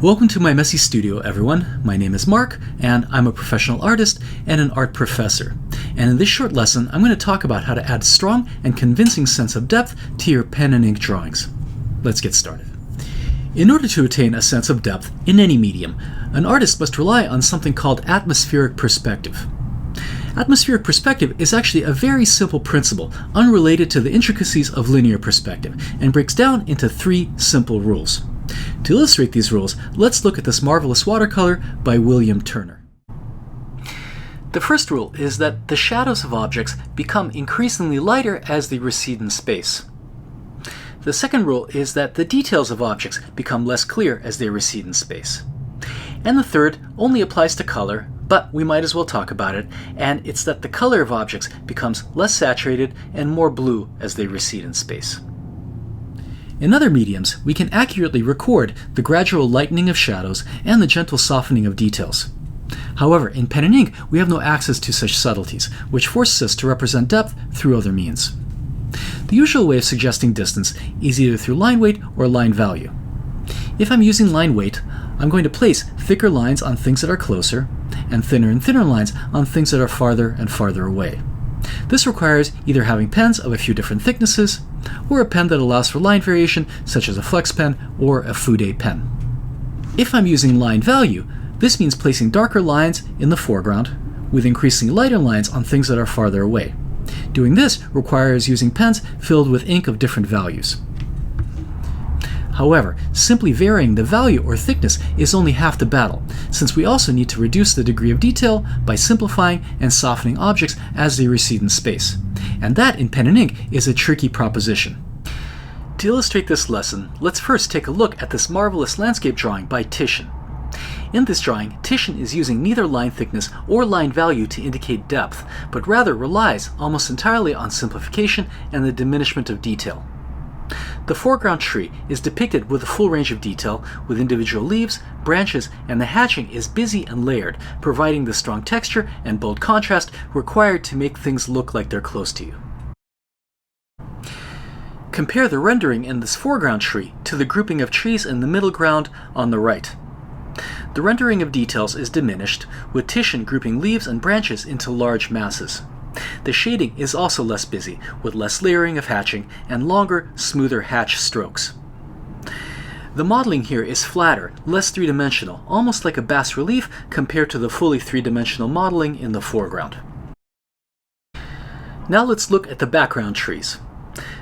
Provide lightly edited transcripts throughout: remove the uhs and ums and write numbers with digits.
Welcome to my messy studio, everyone. My name is Mark, and I'm a professional artist and an art professor. And in this short lesson, I'm going to talk about how to add strong and convincing sense of depth to your pen and ink drawings. Let's get started. In order to attain a sense of depth in any medium, an artist must rely on something called atmospheric perspective. Atmospheric perspective is actually a very simple principle, unrelated to the intricacies of linear perspective, and breaks down into 3 simple rules. To illustrate these rules, let's look at this marvelous watercolor by William Turner. The first rule is that the shadows of objects become increasingly lighter as they recede in space. The second rule is that the details of objects become less clear as they recede in space. And the third only applies to color, but we might as well talk about it, and it's that the color of objects becomes less saturated and more blue as they recede in space. In other mediums, we can accurately record the gradual lightening of shadows and the gentle softening of details. However, in pen and ink, we have no access to such subtleties, which forces us to represent depth through other means. The usual way of suggesting distance is either through line weight or line value. If I'm using line weight, I'm going to place thicker lines on things that are closer, and thinner lines on things that are farther and farther away. This requires either having pens of a few different thicknesses, or a pen that allows for line variation, such as a flex pen or a Fude pen. If I'm using line value, this means placing darker lines in the foreground, with increasingly lighter lines on things that are farther away. Doing this requires using pens filled with ink of different values. However, simply varying the value or thickness is only half the battle, since we also need to reduce the degree of detail by simplifying and softening objects as they recede in space. And that in pen and ink is a tricky proposition. To illustrate this lesson, let's first take a look at this marvelous landscape drawing by Titian. In this drawing, Titian is using neither line thickness or line value to indicate depth, but rather relies almost entirely on simplification and the diminishment of detail. The foreground tree is depicted with a full range of detail, with individual leaves, branches, and the hatching is busy and layered, providing the strong texture and bold contrast required to make things look like they're close to you. Compare the rendering in this foreground tree to the grouping of trees in the middle ground on the right. The rendering of details is diminished, with Titian grouping leaves and branches into large masses. The shading is also less busy, with less layering of hatching and longer, smoother hatch strokes. The modeling here is flatter, less three-dimensional, almost like a bas-relief compared to the fully three-dimensional modeling in the foreground. Now let's look at the background trees.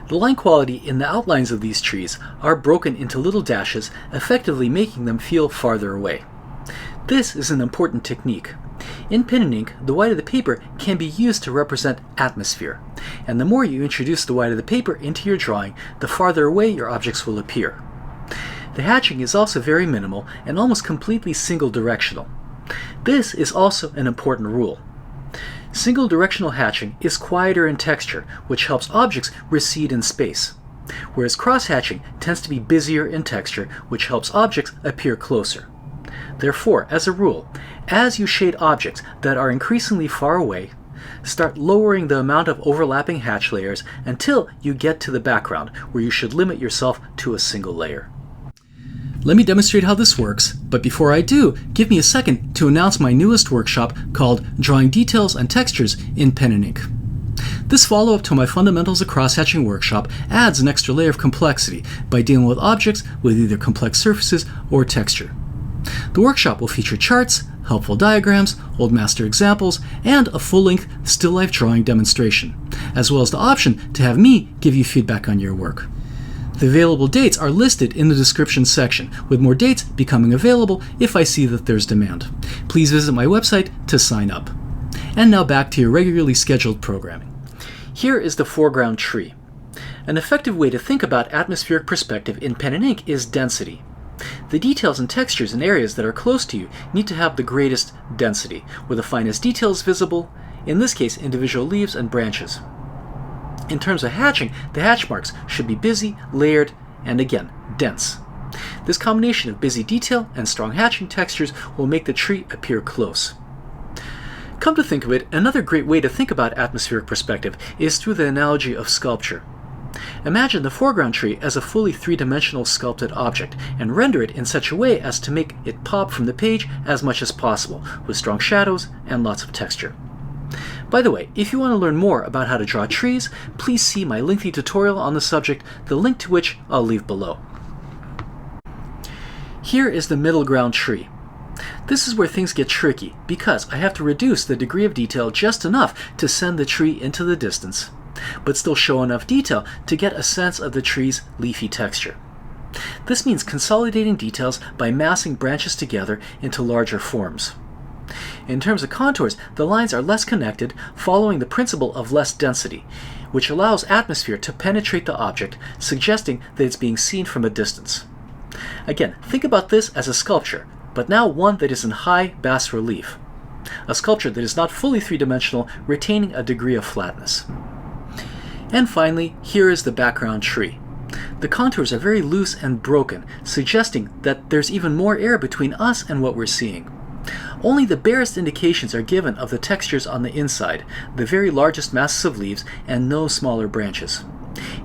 The line quality in the outlines of these trees are broken into little dashes, effectively making them feel farther away. This is an important technique. In pen and ink, the white of the paper can be used to represent atmosphere, and the more you introduce the white of the paper into your drawing, the farther away your objects will appear. The hatching is also very minimal and almost completely single-directional. This is also an important rule. Single-directional hatching is quieter in texture, which helps objects recede in space, whereas cross-hatching tends to be busier in texture, which helps objects appear closer. Therefore, as a rule, as you shade objects that are increasingly far away, start lowering the amount of overlapping hatch layers until you get to the background, where you should limit yourself to a single layer. Let me demonstrate how this works, but before I do, give me a second to announce my newest workshop called Drawing Details and Textures in Pen and Ink. This follow-up to my Fundamentals of Cross-Hatching workshop adds an extra layer of complexity by dealing with objects with either complex surfaces or texture. The workshop will feature charts, helpful diagrams, old master examples, and a full-length still-life drawing demonstration, as well as the option to have me give you feedback on your work. The available dates are listed in the description section, with more dates becoming available if I see that there's demand. Please visit my website to sign up. And now back to your regularly scheduled programming. Here is the foreground tree. An effective way to think about atmospheric perspective in pen and ink is density. The details and textures in areas that are close to you need to have the greatest density, where the finest details visible, in this case individual leaves and branches. In terms of hatching, the hatch marks should be busy, layered, and again, dense. This combination of busy detail and strong hatching textures will make the tree appear close. Come to think of it, another great way to think about atmospheric perspective is through the analogy of sculpture. Imagine the foreground tree as a fully three-dimensional sculpted object, and render it in such a way as to make it pop from the page as much as possible, with strong shadows and lots of texture. By the way, if you want to learn more about how to draw trees, please see my lengthy tutorial on the subject, the link to which I'll leave below. Here is the middle ground tree. This is where things get tricky, because I have to reduce the degree of detail just enough to send the tree into the distance, but still show enough detail to get a sense of the tree's leafy texture. This means consolidating details by massing branches together into larger forms. In terms of contours, the lines are less connected, following the principle of less density, which allows atmosphere to penetrate the object, suggesting that it's being seen from a distance. Again, think about this as a sculpture, but now one that is in high bas relief. A sculpture that is not fully three-dimensional, retaining a degree of flatness. And finally, here is the background tree. The contours are very loose and broken, suggesting that there's even more air between us and what we're seeing. Only the barest indications are given of the textures on the inside, the very largest masses of leaves, and no smaller branches.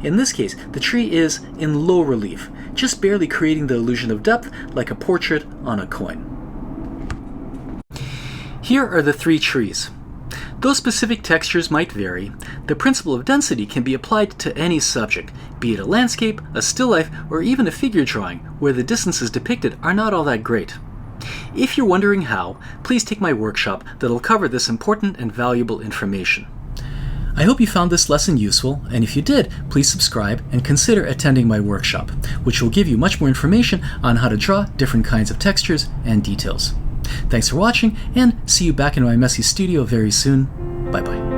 In this case, the tree is in low relief, just barely creating the illusion of depth like a portrait on a coin. Here are the three trees. Though specific textures might vary, the principle of density can be applied to any subject, be it a landscape, a still life, or even a figure drawing, where the distances depicted are not all that great. If you're wondering how, please take my workshop that'll cover this important and valuable information. I hope you found this lesson useful, and if you did, please subscribe and consider attending my workshop, which will give you much more information on how to draw different kinds of textures and details. Thanks for watching, and see you back in my messy studio very soon. Bye-bye.